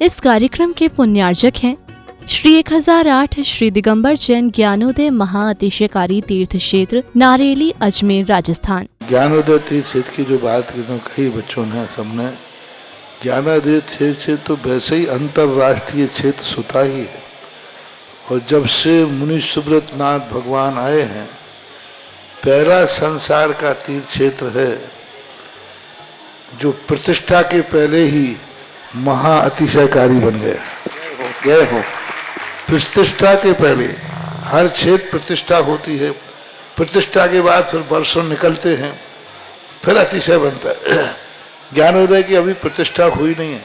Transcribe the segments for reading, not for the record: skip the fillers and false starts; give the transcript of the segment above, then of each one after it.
इस कार्यक्रम के पुण्यार्जक हैं श्री 1008 श्री दिगंबर जैन ज्ञानोदय महाअतिशयकारी तीर्थ क्षेत्र नारेली अजमेर राजस्थान। ज्ञानोदय तीर्थ क्षेत्र की जो बात की तो कई बच्चों ने सबने ज्ञानोदय तीर्थ क्षेत्र तो वैसे ही अंतर्राष्ट्रीय क्षेत्र सुता ही है। और जब से मुनि सुब्रत नाथ भगवान आए हैं, पहला संसार का तीर्थ क्षेत्र है जो प्रतिष्ठा के पहले ही महाअतिशयकारी बन गया। जय हो। प्रतिष्ठा के पहले हर क्षेत्र प्रतिष्ठा होती है, प्रतिष्ठा के बाद फिर वर्षों निकलते हैं, फिर अतिशय बनता है। ज्ञानोदय की अभी प्रतिष्ठा हुई नहीं है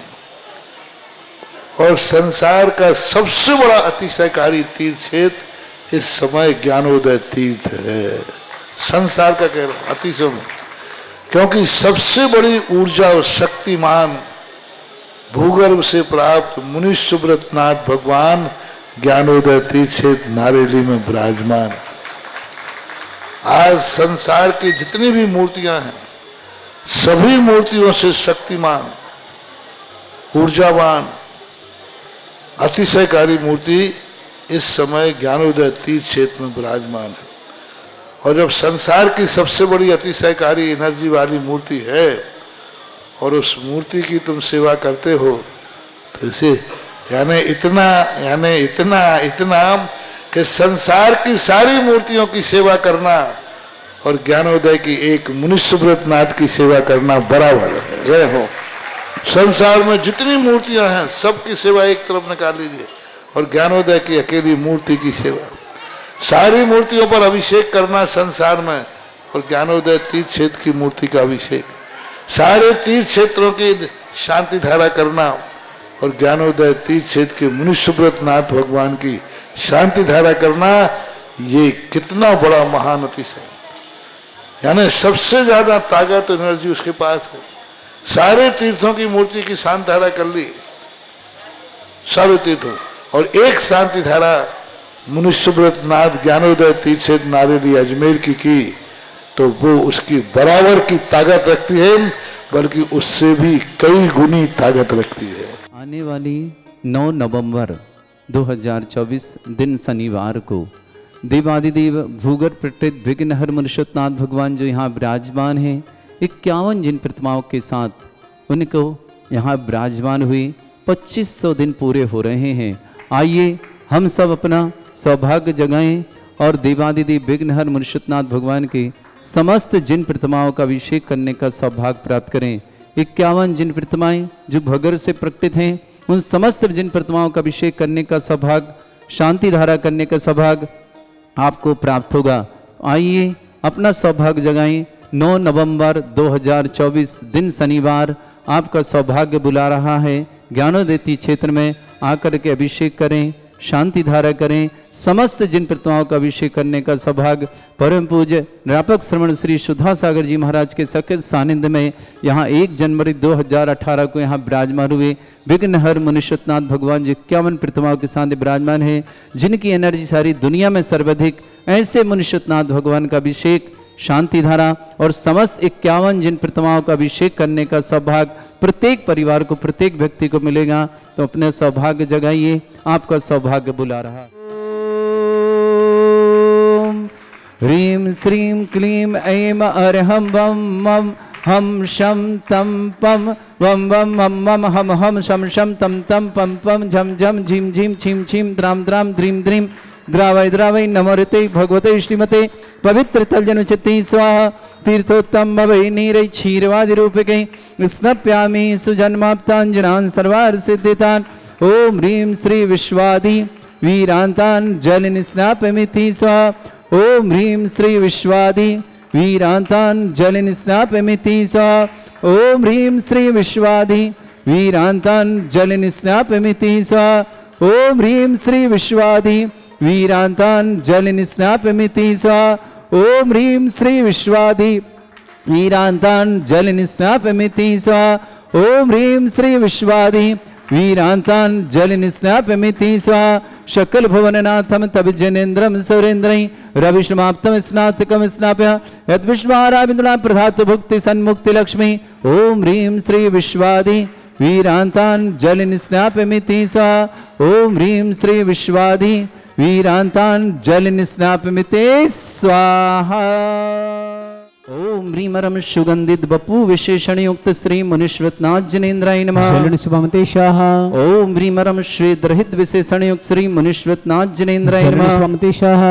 और संसार का सबसे बड़ा अतिशयकारी तीर्थ क्षेत्र इस समय ज्ञानोदय तीर्थ है। संसार का कह रहा हूं अतिशय में, क्योंकि सबसे बड़ी ऊर्जा और शक्तिमान भूगर्भ से प्राप्त मुनि सुब्रत नाथ भगवान ज्ञानोदय तीर्थ क्षेत्र नारेली में विराजमान। आज संसार की जितनी भी मूर्तियां हैं, सभी मूर्तियों से शक्तिमान, ऊर्जावान, अतिशयकारी मूर्ति इस समय ज्ञानोदय तीर्थ क्षेत्र में विराजमान है। और जब संसार की सबसे बड़ी अतिशयकारी एनर्जी वाली मूर्ति है और उस मूर्ति की तुम सेवा करते हो, तो इसे यानी इतना कि संसार की सारी मूर्तियों की सेवा करना और ज्ञानोदय की एक मुनि सुब्रत नाथ की सेवा करना बराबर है। जय हो। संसार में जितनी मूर्तियां हैं सबकी सेवा एक तरफ निकाल लीजिए और ज्ञानोदय की अकेली मूर्ति की सेवा। सारी मूर्तियों पर अभिषेक करना संसार में और ज्ञानोदय तीर्थ क्षेत्र की मूर्ति का अभिषेक, सारे तीर्थ क्षेत्रों की शांति धारा करना और ज्ञानोदय तीर्थ क्षेत्र के मुनि सुब्रत नाथ भगवान की शांति धारा करना, ये कितना बड़ा महान अतिशय। यानी सबसे ज्यादा ताकत एनर्जी उसके पास है। सारे तीर्थों की मूर्ति की शांति धारा कर ली, सारे तीर्थों, और एक शांति धारा मुनि सुब्रत नाथ ज्ञानोदय तीर्थ क्षेत्र नारेली अजमेर की तो वो उसकी बराबर की ताकत रखती है, बल्कि उससे भी कई गुनी ताकत रखती है। आने वाली 9 नवंबर 2024 दिन शनिवार को देवादिदेव भूगर्भ प्रकृत विघ्नहर मुनिषतनाथ भगवान जो यहाँ विराजमान हैं, 51 जिन प्रतिमाओं के साथ उनको यहाँ विराजमान हुए 2500 दिन पूरे हो रहे हैं। आइए हम सब अपना सौभाग्य जगाएं और देवादिदेव विघ्नहर मुनिषतनाथ भगवान के समस्त जिन प्रतिमाओं का अभिषेक करने का सौभाग्य प्राप्त करें। 51 जिन प्रतिमाएं जो भूगर्भ से प्रकटित हैं, उन समस्त जिन प्रतिमाओं का अभिषेक करने का सौभाग्य, शांति धारा करने का सौभाग्य आपको प्राप्त होगा। आइए अपना सौभाग्य जगाएं। 9 नवंबर 2024 दिन शनिवार आपका सौभाग्य बुला रहा है। ज्ञानोदय क्षेत्र में आकर के अभिषेक करें, शांति धारा करें। समस्त जिन प्रतिमाओं का अभिषेक करने का सौभाग्य परम पूज्य निरापक श्रवण श्री सुधा सागर जी महाराज के सकृत सानिध्य में यहाँ 1 जनवरी 2018 को यहाँ विराजमान हुए विघ्नहर मुनिषतनाथ भगवान जी 51 प्रतिमाओं के साथ विराजमान है, जिनकी एनर्जी सारी दुनिया में सर्वाधिक। ऐसे मुनिषतनाथ भगवान का अभिषेक, शांति धारा और समस्त 51 जिन प्रतिमाओं का अभिषेक करने का सौभाग्य प्रत्येक परिवार को, प्रत्येक व्यक्ति को मिलेगा। तो अपने सौभाग्य जगाइए, आपका सौभाग्य बुला रहा। ह्रीं श्रीं क्लीं ऐं अरहं वं मं हम शम तम पम वम वम मम मम हम हम शम शम तम तम पम पम झम झम झीम झीम छीम छीम द्राम द्राम द्रीम द्रीम द्रावय द्रावय नमोरते भगवते श्रीमते पवित्र तलजनुचित्ति स्वाहा तीर्थोत्तम भवै नीरै क्षीरवादि रूपके स्नप्यामि सुजन्माप्ताञ्जनान् सर्वार्थ सिद्धितान्। ओम ह्रीं श्री विश्वादि वीरान्तान् जलनिस्नापमिति स्वाहा। ओम ह्रीं श्री विश्वादि वीरान्तान् जलनिस्नापमिति स्वाहा। ओम ह्रीं श्री विश्वादि वीरान्तान् जलनिस्नापमिति स्वाहा। ओम ह्रीं श्री विश्वादि वीरान्तान् जलनिस्नापमिति स्वाहा। ओम ह्रीं श्री विश्वादि वीरान्तान् जलनिस्नापमिति स्वाहा। ओम ह्रीं श्री विश्वादि वीरान्तान् जलनिस्नापमिति स्वाहा। शकल भुवननाथम तब जनेन्द्रम सुरेन्द्रै रविष्माप्तम स्नातकम स्नाप्य यद्विश्वाराबिंदुना प्रधातु भुक्ति सन्मुक्ति लक्ष्मी। ओम ह्रीं श्री विश्वादि वीरांतान जल निस्नापमिति स्वाहा। ओम ह्रीं श्री विश्वाधि वीरांतान जल निस्नापमिते स्वाहा। ओम ह्रीमरम सुगंधित बपु विशेषण युक्त श्री मनुष्यवतनाथ जनेन्द्राय नमः। शुभमते शाह। ओम ह्रीमरम श्वेत रहित विशेषण युक्त श्री मनुष्यवतनाथ जनेन्द्राय नमः। शुभमते शाह।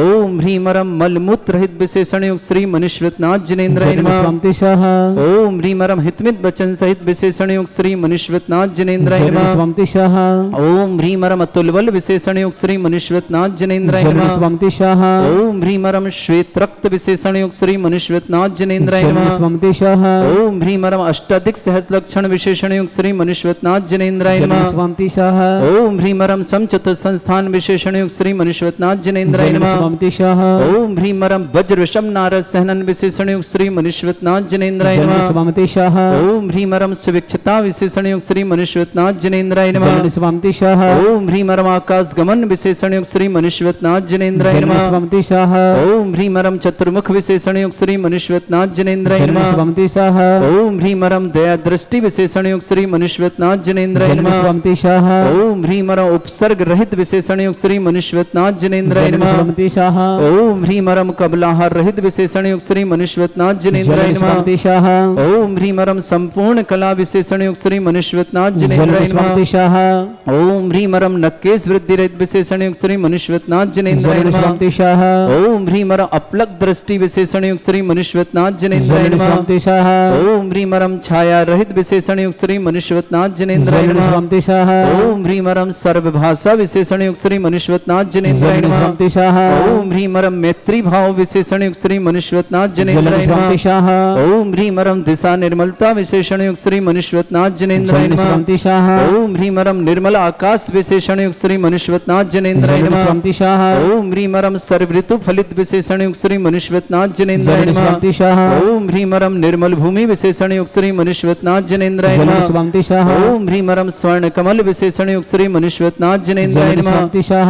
ओम ह्रीमरम मलमूत्र रहित विशेषण युक्त श्री मनुष्यवतनाथ जनेन्द्राय नमः। शुभमते शाह। ओम ह्रीमरम हितमित वचन सहित विशेषण युक्त श्री मनुष्यवतनाथ जनेन्द्राय नमः। शुभमते शाह। ओम ह्रीमरम अतुल बल विशेषण युक्त श्री मनुष्यवतनाथ जनेन्द्राय नमः। शुभमते शाह। ओम ह्रीमरम श्वेत रक्त विशेषण युक्त श्री मनुष्यवतनाथ जनेन्द्राय नमः। शुभमते शाह। ओम ह्रीमरम अष्टाधिक सहज लक्षण विशेषण युक्त श्री मनुष्यवतनाथ जनेन्द्राय नमः। शुभमते शाह। ओम ह्रीमरम समचतुर संस्थान विशेषण युक्त श्री मनुष्यवतनाथ जनेन्द्राय नमः। शुभमते शाह। ओम ह्रीमरम वज्र विषम नारद सहनन विशेषण युक्त श्री मनुष्यवतनाथ जनेन्द्राय नमः। शुभमते शाह। ओम ह्रीमरम सुविक्षता विशेषण युक्त श्री मनुष्यवतनाथ जनेन्द्राय नमः। शुभमते शाह। ओम ह्रीमरम आकाश गमन विशेषण युक्त श्री मनुष्यवतनाथ जनेन्द्राय नमः। शुभमते शाह। ओम ह्रीमरम चतुर्मुख विशेषण युक्त श्री मनुष्यवतनाथ जनेन्द्राय नमः। शुभमते शाह। ओम ह्रीमरम दया दृष्टि विशेषण युक्त श्री मनुष्यवतनाथ जनेन्द्राय नमः। शुभमते शाह। ओम ह्रीमरम उपसर्ग रहित विशेषण युक्त श्री मनुष्यवतनाथ जनेन्द्राय नमः। शुभमते शाह। ओम ह्रीमरम कबलाहार रहित विशेषण युक्त श्री मनुष्यवतनाथ जनेन्द्राय नमः। शुभमते शाह। ओम ह्रीमरम संपूर्ण कला विशेषण युक्त श्री मनुष्यवतनाथ जनेन्द्राय शुभमते नमः। शाह। ओम ह्रीमरम नक्केश वृद्धि रहित विशेषण युक्त श्री मनुष्यवतनाथ जनेन्द्राय नमः। शुभमते शाह। ओम ह्रीमरम अपलक दृष्टि विशेषण युक्त श्री मनुष्यवतनाथ जनेन्द्राय नमः। शुभमते शाह। ओम ह्रीमरम छाया रहित विशेषण युक्त श्री मनुष्यवतनाथ जनेन्द्राय नमः। शुभमते शाह। ओम ह्रीमरम सर्वभाषा विशेषण युक्त श्री मनुष्यवतनाथ जनेन्द्राय नमः। शुभमते शाह। ओम ह्रीमरम मैत्री भाव विशेषण युक्त श्री मनुष्यवतनाथ जनेन्द्राय शुभमते नमः। शाह। ओम ह्रीमरम दिशा निर्मलता विशेषण युक्त श्री मनुष्यवतनाथ जनेन्द्राय नमः। शुभमते शाह। ओम ह्रीमरम निर्मल आकाश विशेषण युक्त श्री मनुष्यवतनाथ जनेन्द्राय नमः। शुभमते शाह। ओम ह्रीमरम सर्व ऋतु फलित विशेषण युक्त श्री मनुष्यवतनाथ जनेन्द्राय नमः। शुभमते शाह। ओम ह्रीमरम निर्मल भूमि विशेषण युक्त श्री मनुष्यवतनाथ जनेन्द्राय नमः। शुभमते शाह। ओम ह्रीमरम स्वर्ण कमल विशेषण युक्त श्री मनुष्यवतनाथ जनेन्द्राय नमः। शुभमते शाह।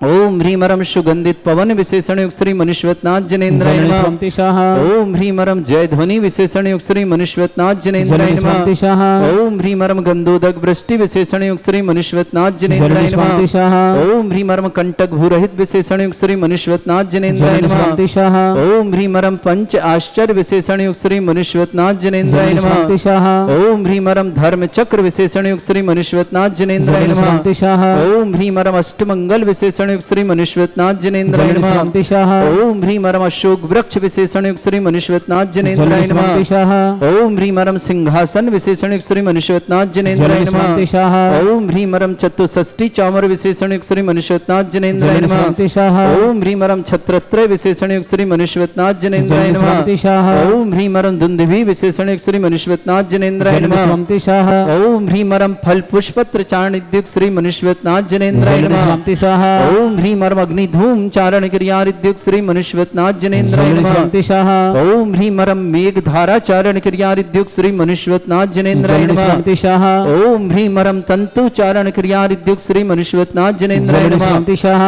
ओम ह्रीमरम सुगंधित पवन विशेषण युक्त श्री मनुष्यवतनाथ जनेन्द्राय नमः। शुभमते शाह। ओम ह्रीमरम जय ध्वनि विशेषण युक्त श्री मनुष्यवतनाथ जनेन्द्राय नमः। शुभमते शाह। ओम ह्रीमरम गंधोदक वृष्टि विशेषण युक्त श्री मनुष्यवतनाथ जनेन्द्राय शुभमते नमः। शाह। ओम ह्रीमरम कंटक भूरहित विशेषण युक्त श्री मनुष्यवतनाथ जनेन्द्राय नमः। शुभमते शाह। ओम ह्रीमरम पंच आश्चर्य विशेषण युक्त श्री मनुष्यवतनाथ जनेन्द्राय नमः। शुभमते शाह। ओम ह्रीमरम धर्म चक्र विशेषण युक्त श्री मनुष्यवतनाथ जनेन्द्राय नमः। शुभमते शाह। ओम ह्रीमरम अष्टमंगल विशेषण युक्त श्री मनुष्यवतनाथ जनेन्द्राय नमः। शुभमते शाह। ओम ह्रीमरम अशोक वृक्ष विशेषण युक्त श्री मनुष्यवतनाथ जनेन्द्राय नमः। शुभमते शाह। ओम ह्रीमरम सिंहासन विशेषण युक्त श्री मनुष्यवतनाथ जनेन्द्राय शुभमते नमः। शाह। ओम ह्रीमरम चतुष्षष्टि चामर विशेषण युक्त श्री मनुष्यवतनाथ जनेन्द्राय नमः। शुभमते शाह। ओम ह्रीमरम छत्रत्रय विशेषण युक्त श्री मनुष्यवतनाथ जनेन्द्राय नमः। शुभमते शाह। ओम ह्रीमरम दुंदुभि विशेषण युक्त श्री मनुष्यवतनाथ जनेन्द्राय नमः। शुभमते शाह। ओम ह्रीमरम फल पुष्पत्र चारण युक्त श्री मनुष्यवतनाथ जनेन्द्राय नमः। शुभमते शाह। ओम ह्रीमरम अग्नि धूम चारण क्रिया युक्त श्री मनुष्यवतनाथ जनेन्द्राय नमः। शुभमते शाह। ओम ह्रीमरम मेघ धारा चारण क्रिया युक्त श्री मनुष्यवतनाथ जनेन्द्राय नमः। शुभमते शाह। ओम ह्रीमरम तंतु चारण क्रिया युक्त श्री मनुष्यवतनाथ जनेन्द्राय नमः। शुभमते शाह।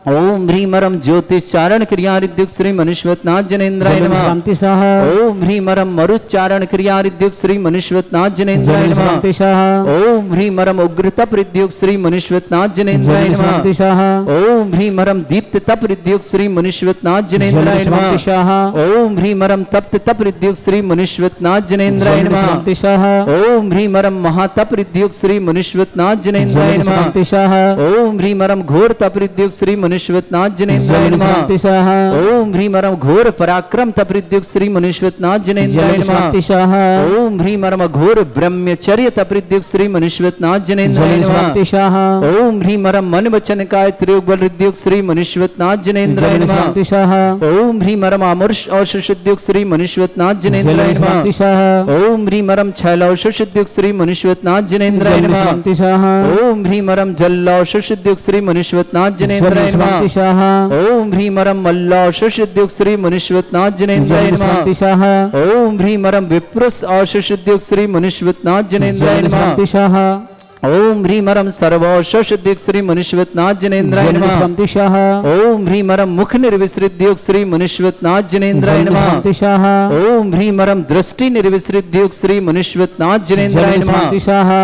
ओम ह्रीमरम ज्योतिषचारण क्रियारिद्युक्त श्री मनुष्यवतनाथ जनेन्द्राय नमः। शुभमते शाह। ओम ह्रीमरम मरुच्चारण क्रियारिद्युक्त श्री मनुष्यवतनाथ जनेन्द्राय नमः। शुभमते शाह। ओम ह्रीमरम उग्र तप रिद्युक्त श्री मनुष्यवतनाथ जनेन्द्राय नमः। शुभमते शाह। ओम ह्रीमरम दीप्त तप रिद्युक्त श्री मनुष्यवतनाथ जनेन्द्राय शुभमते नमः। शाह। ओम ह्रीमरम तप्त तप रिद्युक्त श्री मनुष्यवतनाथ जनेन्द्राय नमः। शुभमते शाह। ओम ह्रीमरम महातप रिद्युक्त श्री मनुष्यवतनाथ जनेन्द्राय नमः। शुभमते शाह। ओम ह्रीमरम घोर तप रिद्युक्त श्री मनुष्यवतनाथ जनेन्द्राय नमः। शुभमते शाह। ओम ह्रीमरम घोर पराक्रम तप रिद्युक्त श्री मनुष्यवतनाथ जनेन्द्राय नमः। शुभमते शाह। ओम ह्रीमरम घोर ब्रह्मचर्य तप रिद्युक्त श्री मनुष्यवतनाथ जनेन्द्राय नमः। शुभमते शाह। ओम ह्रीमरम मन वचन काय त्रियोग बल रिद्युक्त श्री मनुष्यवतनाथ जनेन्द्राय नमः। शुभमते शाह। ओम ह्रीमरम अमृष औषुद्युक्त श्री मनुष्यवतनाथ जनेन्द्राय शुभमते नमः। शाह। ओम ह्रीमरम छैलौषुद्युक्त श्री मनुष्यवतनाथ जनेन्द्राय नमः। शुभमते शाह। ओम ह्रीमरम जल्लौषुद्युक्त श्री मनुष्यवतनाथ जनेन्द्राय नमः। शुभमते शाह। ओम ह्रीमरम मल्लौषुद्युक्त श्री मनुष्यवतनाथ जनेन्द्राय शुभमते नमः। शाह। ओम ह्रीमरम विप्रस औषुद्युक्त श्री मनुष्यवतनाथ जनेन्द्राय नमः। शुभमते शाह। ओम ह्रीमरम सर्वौषध सिद्धिक श्री मुनिश्वतनाथ जनेन्द्राय नमः। जन्मस्वंतिशः ओम ह्रीमरम मुख निर्विसृद्योग श्री मुनिश्वतनाथ जनेन्द्राय नमः। जन्मस्वंतिशः ओम ह्रीमरम दृष्टि निर्विसृद्योग श्री मुनिश्वतनाथ जनेन्द्राय नमः। जन्मस्वंतिशः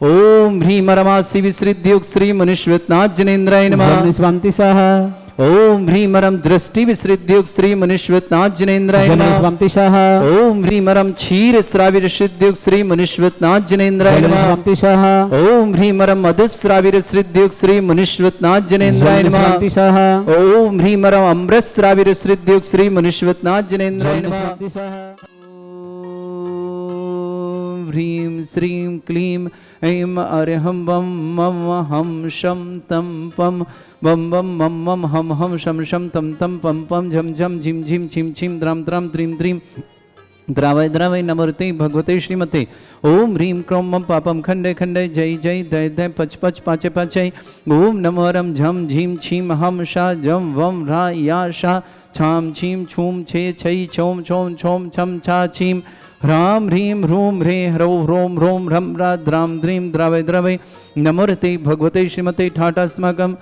ओम ह्रीमरमासि विसृद्योग श्री मुनिश्वतनाथ जनेन्द्राय नमः। जन्मस्वंतिशः ओम ह्रीमरम दृष्टि विसृद्योग श्री मुनिश्वतनाथ जनेन्द्राय नमः। जन्मस्वंतिशः ओम ह्रीमरम क्षीर श्राविर सिद्धियोग श्री मुनिश्वतनाथ जनेन्द्राय नमः। जन्मस्वंतिशः ओम ह्रीमरम मधुश्राविर सिद्धियोग श्री मुनिश्वतनाथ जनेन्द्राय नमः। जन्मस्वंतिशः ओम ह्रीमरम अमृत श्राविर सिद्धियोग श्री मुनिश्वतनाथ जनेन्द्राय नमः। जन्मस्वंतिशः ओम ह्रीं श्रीं क्लीं ऐं अरहं बम मम हम शम तम पम बम बम मम मम हम हम शम शम तम तम पम पम झम झम झिम झिम छिम छिम द्राम द्राम त्रीं त्रीं द्रावय द्रावय नमोते भगवते श्रीमते। ओम ह्रीं क्रों मम पापम खंडे खंडे जय जय दय दय पच पच पाचे पाचे। ओम नमोरम झम झीम छीम हम शा जम वम रा या शा छाम छीम छूम छे छई छोम छोम छोम छम छा छीम ह्राम ह्रीं ह्रूं ह्रे ह्रौ ह्रों ह्रों ह्रम रा द्राम द्रीं द्रावय द्रावय नमोते भगवते श्रीमते। ठाटास्माकम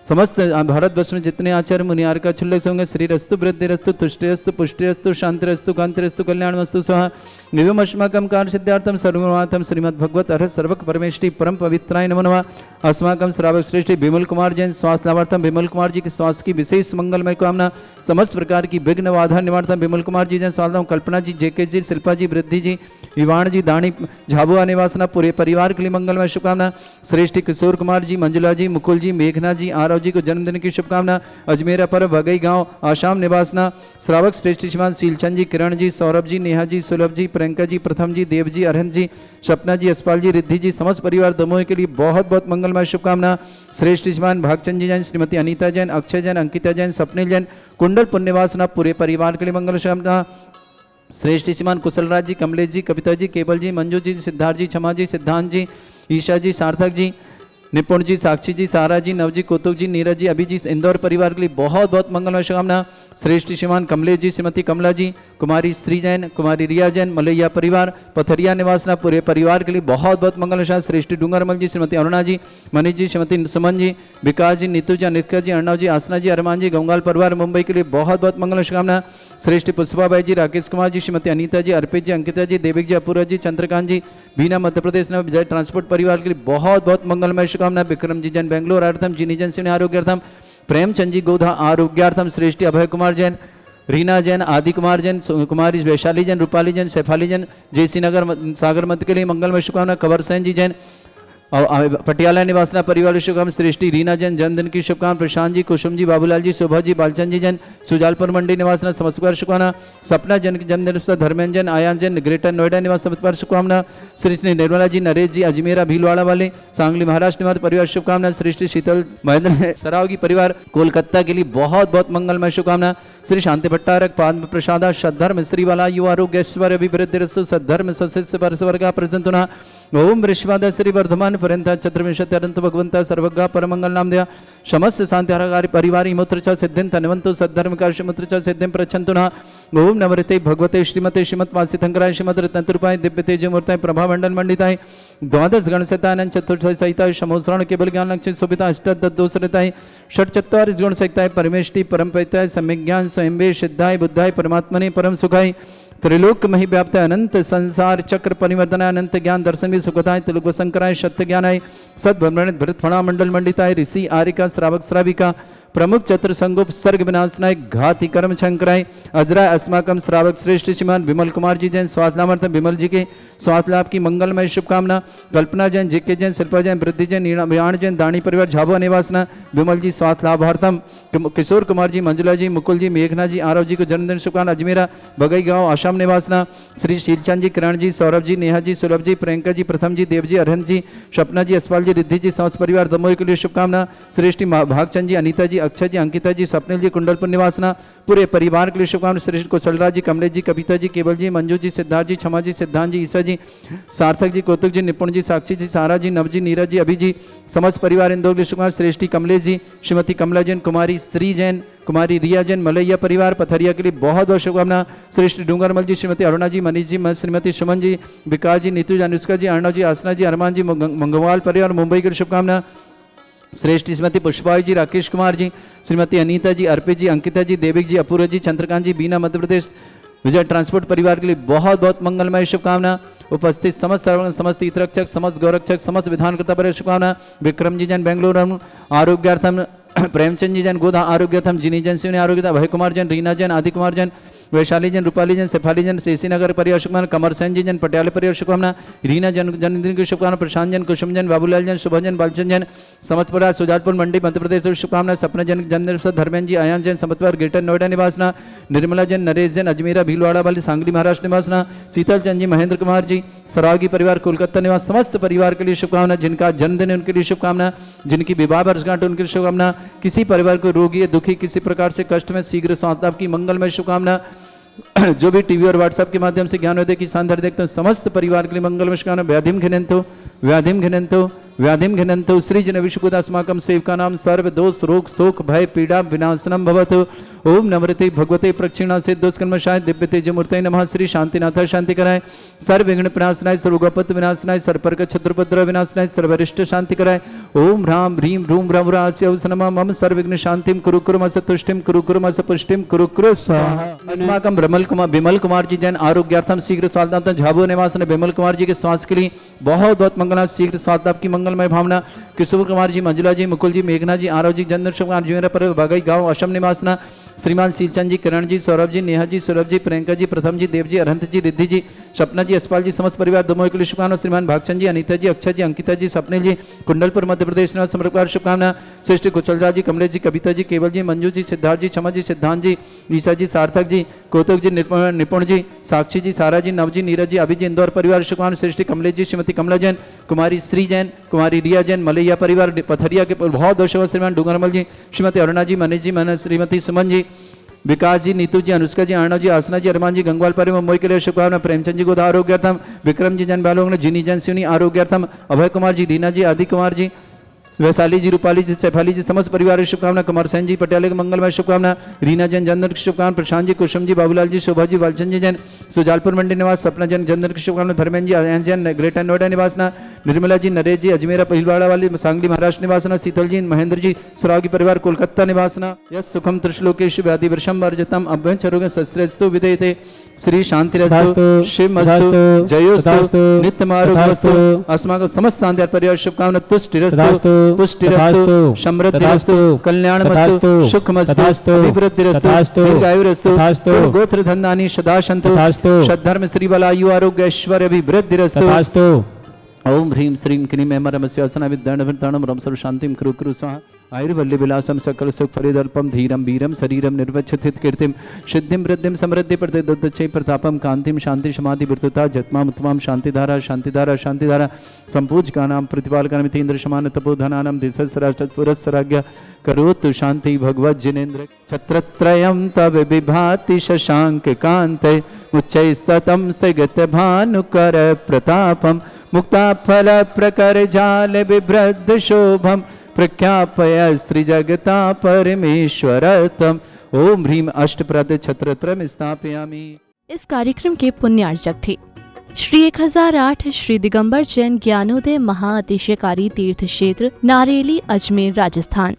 समस्त भारतवर्ष में जितने आचार्य मुनियार का छुल्लक होंगे श्रीरस्तु वृद्धिरस्तु तुष्टिरस्तु पुष्टिरस्तु शांतिरस्तु कांतिरस्तु कल्याणमस्तु स्वाहा। निवमस्माकं कार्य सिद्धार्थम सर्वमार्थम श्रीमद् भगवत अर्थ सर्वक परमेष्टि परम पवित्राय नमो नमः। अस्माकं श्रावक श्रेष्ठ विमल कुमार जैन स्वास्थ्य लाभार्थम विमल कुमार जी के स्वास्थ्य की विशेष मंगलमय कामना। समस्त प्रकार की विघ्न बाधा निवार्थम विमल कुमार जी जैन स्वास्थ्य कल्पना जी जेके जी शिल्पा जी वृद्धि जी विवाण जी दानी झाबुआ निवासना पूरे परिवार के लिए मंगलमय शुभकामना। श्रेष्ठ किशोर कुमार जी मंजुला जी मुकुल जी मेघना जी आरव जी को जन्मदिन की शुभकामना। अजमेरा पर बगई गांव आसाम निवासना श्रावक श्रेष्ठ श्रीमान शीलचंद जी किरण जी सौरभ जी नेहा जी सुलभ जी प्रियंका जी प्रथम जी देव जी अरहन जी सपना जी यशपाल जी रिद्धि जी समस्त परिवार दमोह के लिए बहुत बहुत मंगलमय शुभकामना। श्रेष्ठ श्रीमान भागचंद जी जैन श्रीमती अनीता जैन अक्षय जैन अंकिता जैन स्वप्निल जैन कुंडल पुण्यवासना पूरे परिवार के लिए मंगल शुभकामना। श्रेष्ठ श्रीमान कुशलराज जी कमलेश जी कविता जी केवल जी मंजू जी सिद्धार्थ जी क्षमा जी सिद्धांत जी ईशा जी सार्थक जी निपुण जी साक्षी जी सारा जी नव जी कौतुक जी नीरज जी अभी जी इंदौर परिवार के लिए बहुत बहुत मंगलमय शुभकामना। श्रेष्ठ श्रीमान कमलेश जी श्रीमती कमला जी कुमारी श्री जैन कुमारी रिया जैन मलैया परिवार पथरिया निवासना पूरे परिवार के लिए बहुत बहुत मंगलमय। श्रेष्ठ डूंगरमल जी श्रीमती अरुणा जी मनीष जी श्रीमती सुमन जी विकास जी नीतू जी अनिका जी अर्णव जी आसना जी अरमान जी गंगाल परिवार मुंबई के लिए बहुत बहुत मंगल शुभकामना। श्रेष्ठ पुष्पाबाई जी राकेश कुमार जी श्रीमती अनीता जी अर्पित जी अंकिता जी देविक जी अपूर्व जी चंद्रकांत जी बीना मध्य प्रदेश में विजय ट्रांसपोर्ट परिवार के लिए बहुत बहुत मंगलमय शुभकामना। विक्रम जी जैन बेंगलोर अर्थम जिनी जैन सिंह आरोग्यार्थम प्रेमचंद जी गोधा आरोग्यार्थम श्रेष्ठ अभय कुमार जैन रीना जैन आदि कुमार जैन कुमारी वैशाली जैन रूपाली जैन शैफाली जैन जयसी नगर सागर मध्य के लिए मंगलमय शुभकामना। कंवर सेन जी जैन और पटियाला निवासना परिवार शुभकामना। सृष्टि रीना जैन जन्मदिन की शुभकामना। प्रशांत जी कुसुम जी बाबूलाल जी शोभा जी बालचंद जी जैन सुजालपुर मंडी निवासना समस्कार शुभकामना। सपना जैन की जन्मदिन धर्मेंद्र जैन आयान जैन ग्रेटर नोएडा निवास समस्कार शुभकामना। सृष्टि निर्मला जी नरेश जी अजमेरा भीलवाड़ा वाले सांगली महाराष्ट्र निवास परिवार शुभकामना। सृष्टि शीतल महेंद्र सराव की परिवार कोलकाता के लिए बहुत बहुत मंगलमय शुभकामना। श्री शांति भट्टारक पाद प्रसादा सद्धर्म श्रीवाला युवा आरोग्य ऐश्वर्य अभिवृद्धि रसु सद्धर्म सस्य परस्वर्गा प्रसंतुना। ओम ऋषवाद श्री वर्धमान पर्यंत चतुर्विंशत्यंत भगवंता सर्वज्ञ परमंगल नाम दया समस्त शांतिहारकारी परिवारी मूत्र च सिद्धिं तन्वंतु सद्धर्म कार्य मूत्र च सिद्धिं प्रच्छन्तु न। ओम नवरते भगवते श्रीमते श्रीमद्वासी शंकराय श्रीमद रत्नतुपाय दिव्य तेज मूर्ताय प्रभा मंडल मंडिताय द्वादश गणसहितानंद चतुर्थ सहिताय समोश्रण केवल ज्ञान लक्ष्य सुविता अष्टदोषताय षट चत्वारिश गुण सहिताय परमेष्टि परम पवित्राय सम्यक ज्ञान स्वयंवे सिद्धाय बुद्धाय परमात्मने परम सुखाय त्रिलोक मही व्याप्त अनंत संसार चक्र परिवर्तनाय अनंत ज्ञान दर्शन भी सुखताय त्रिलोक शंकराय सत्य ज्ञानाय सद्भ्रमण भरत फणा मंडल मंडिताय ऋषि आरिका श्रावक श्राविका प्रमुख चतुर संगोप सर्ग विनाशनाय घाति कर्म शंकराय अजराय अस्माकम श्रावक श्रेष्ठ श्रीमान विमल कुमार जी जैन स्वास्थ्य लाभार्थ विमल जी के स्वास्थ्य लाभ की मंगलमय शुभकामना। कल्पना जैन जेके जैन शिल्पा जैन वृद्धि जैन मीणाण जैन दानी परिवार झाबुआ निवासना विमल जी स्वास्थ्य लाभार्थम किशोर कुमार जी मंजुला जी मुकुल जी मेघना जी आरव जी को जन्मदिन शुभकामना। अजमेरा बगई गांव आसाम निवासना श्री शीलचंद जी किरण जी सौरभ जी नेहा जी सुलभ जी प्रियंका जी प्रथम जी देव जी अरहन जी सपना जी यशपाल जी रिद्धि जी समस्त परिवार दमोह के लिए शुभकामना। श्रेष्ठ भागचंद जी अनीता जी अक्षय जी अंकिता जी स्वप्निल जी कुंडलपुर निवासना पूरे परिवार के लिए शुभकामना। श्रेष्ठ कुशलराज जी कमलेश जी कविता जी केवल जी मंजू जी सिद्धार्थ जी क्षमा जी सिद्धांत जी ईसा जी सार्थक जी कौतुक जी निपुण जी साक्षी जी सारा जी नव जी नीरज जी अभी जी समस्त परिवार इंदौर के लिए शुभकामना। श्रेष्ठी कमलेश जी श्रीमती कमला जैन कुमारी श्री जैन कुमारी रिया जैन मलैया परिवार पथरिया के लिए बहुत बहुत शुभकामना। श्रेष्ठ डूंगरमल जी श्रीमती अरुणा जी मनीष जी, श्रीमती सुमन जी, विकास जी, नीतू जी, अनुष्का जी, अर्णव जी, आसना जी, अरमान जी, मंगवाल परिवार मुंबई की शुभकामना। श्रेष्ठ श्रीमती पुष्पा जी, राकेश कुमार जी, श्रीमती अनीता जी, अर्पित जी, अंकिता जी, देविक जी, अपूर्व जी, चंद्रकांत जी, बीना मध्य प्रदेश विजय ट्रांसपोर्ट परिवार के लिए बहुत बहुत मंगलमय शुभकामना। उपस्थित समस्त श्रवण, समस्त हितरक्षक, समस्त गौरक्षक, समस्त विधानकर्ता पर शुभकामना। विक्रम जी जैन बेंगलुरु आरोग्यार्थम, प्रेमचंद जी जैन गोधा आरोग्यार्थम, जिनी जैन शिवनी आरोग्यता, भय कुमार जैन, रीना जैन, आदि कुमार जैन, वैशाली जैन, रूपाली जैन, शेफाली जैन, शेषी नगर परिवार शुभकामना। कमर सेन जी जैन, पटियाला परिवार शुभकामना। रीना जन जन्मदिन की शुभकामना। प्रशांत जैन, कुसुम जैन, बाबूलाल जैन, शुभन जैन, बालचंद जैन, समस्त परिवार सुजालपुर मंडी मध्य प्रदेश शुभकामना। सपना जैन जन्मदिन, धर्मेंद्र जी, आयान जैन, समस्त परिवार ग्रेटर नोएडा निवासना। निर्मला जैन, नरेश जैन, अजमेरा भीलवाड़ा वाली सांगली महाराष्ट्र निवासना। शीतल चंद जी, महेंद्र कुमार जी, सरागी परिवार कोलकाता निवास, समस्त परिवार के लिए शुभकामना। जिनका जन्मदिन उनके लिए शुभकामना, जिनकी विवाह वर्षगांठ उनके लिए शुभकामना। किसी परिवार को रोगी या दुखी, किसी प्रकार से कष्ट में शीघ्र स्वास्थ्य की मंगलमय शुभकामना। जो भी टीवी और व्हाट्सएप के माध्यम से ज्ञानोदय की शानदार देखते हैं, समस्त परिवार के लिए मंगलमय शुभकामना। व्याधिम घिनंतो, व्याधिम घिनंतो, व्याधिम घिनंतो, श्रीजन विशुकुदास्माकं सेवकानां सर्व दोष रोग शोक भय पीड़ा विनाशनम भवतु। ओम नमृते भगवते प्रक्षिणा से दुष्कर्मशाय दिव्य तेज मूर्तये नमः। श्री शांतिनाथ शांति कराय, सर्व विघ्न विनाशनाय, सर्वगोपत विनाशनाय, सर्पर्क क्षत्रुपद्र विनाशनाय, सर्वरिष्ट शांति कराय। ओम ह्रां ह्रीं ह्रूं भ्रमरास्य नमः। मम सर्वविघ्न शांतिम कुरु कुरु मस तुष्टिम कुरु कुरु मस पुष्टिम कुरु कुरु स्वाहा। अस्माकं विमल कुमार जी जैन आरोग्यार्थम शीघ्र स्वास्थ्यार्थम, झाबुआ निवास विमल कुमार जी के स्वास्थ्य के लिए बहुत बहुत मंगलना, शीघ्र स्वास्थ्य की मंगलमय भावना। किशोर कुमार जी, मंजुला जी, मुकुल जी, मेघना जी, आरव जी, जन्नर शुभकामना। जुमेरा पर बागई गांव असम निवासना। श्रीमान सीलचंद जी, किरण जी, सौरभ जी, नेहा जी, सौरभ जी, प्रियंका जी, प्रथम जी, देव जी, अरहंत जी, रिद्धि जी, सपना जी, अस्पाल जी, समस्त परिवार दोनों के लिए शुभकामना। श्रीमान भागचंद जी, अनीता जी, अक्षय जी, अंकिता जी, स्वप्निल जी, कुंडलपुर मध्य प्रदेश निवास समर्पकार शुभकामना। श्रेष्ठ कुशलराज जी, कमलेश जी, कविता जी, केवल जी, मंजू जी, सिद्धार्थ जी, क्षमा जी, सिद्धांत जी, ईसा जी, सार्थक जी, कौतुक जी, निपुण जी, साक्षी जी, सारा जी, नव जी, नीरज जी, अभी जी, इंदौर परिवार शुभकामना। श्रेष्ठ कमलेश जी, श्रीमती कमला जैन, कुमारी श्री जैन, कुमारी रिया जैन, मलैया परिवार पथरिया के बहुत दोष। श्रीमान डूंगरमल जी, श्रीमती अरुणा जी, मनीष जी, श्रीमती सुमन जी, विकास जी, नीतू जी, अनुष्का जी, अर्णव जी, आसना जी, अरमान जी, गंगवाल पर मुंबई के लिए शुभकामना। प्रेमचंद जी गोधा आरोग्यार्थम, विक्रम जी जन बालोंग, जिनी जन सिवनी आरोग्यार्थम, अभय कुमार जी, रीना जी, आदि कुमार जी, वैशाली जी, रूपाली जी, शेफाली जी, समस्त परिवार की शुभकामना। कमर सेन जी, पटियाले की मंगलमय शुभकामना। रीना जैन जन्मदिन की शुभकामना। प्रशांत जी, कुसुम जी, बाबूलाल जी, शोभा जी, बालचंद जी जैन, सुजालपुर मंडी निवास। सपना जैन जन्मदिन की शुभकामना। Dharmendra ji, ion Jain, greater Noida निवासना। निर्मला जी, नरेश जी, अजमेरा भीलवाड़ा वाली सांगली महाराष्ट्र निवासना। शीतल जी, महेंद्र जी, सरागी परिवार कोलकाता निवासना। यस सुखम त्रिश्लोकेश व्याधि वर्षम वर्जतम अभ्यंचरोग शस्त्रेस्तु विधेयते। श्री शांतिरस्तु, शिवमस्तु, जयोस्तु, नित्यमारोग्यस्तु। अस्माकं समस्त शांति परिवार शुभकामना। तुष्टिरस्तु, पुष्टिरस्तु, समृद्धिरस्तु, कल्याणमस्तु, सुखमस्तु, अभिवृद्धिरस्तु, दीर्घायुरस्तु, गोत्र धन्यानि सदा सन्तु, सद्धर्म श्री बलायु आरोग्य ऐश्वर्य अभिवृद्धिरस्तु। ओम ह्रीं श्रीं क्लीं ऐमरमस्यासना विद्याणम रम सर्व शांतिम कुरु कुरु स्वाहा। आयुर्वल्ली विलासम सकल सुख फलिदल्पम धीरम वीरम शरीरम निर्वच्छित कीर्तिम सिद्धिम वृद्धिम समृद्धि प्रतिदुद्धे प्रतापम कांतिम शांति समाधि वृत्तता जत्माम उत्तमाम शांतिधारा शांतिधारा शांतिधारा संपूजकानां प्रतिपालकानां इंद्र समान तपोधनानां दिशस्राष्ट्रपुरस्सराज्ञ करोतु शांति भगवत जिनेन्द्र। छत्रत्रयं तव विभाति शशांक कांते उच्चैस्ततं स्थगित भानुकर प्रतापम मुक्ताफल प्रकर जाल बिभ्रद शोभम प्रख्यापय स्त्री जगता परमेश्वरतम। ओम ह्रीं अष्टप्रद छत्रत्रयं स्थापयामि। इस कार्यक्रम के पुण्यार्चक थे श्री 1008 श्री दिगंबर जैन ज्ञानोदय महाअतिशयकारी तीर्थ क्षेत्र नारेली, अजमेर, राजस्थान।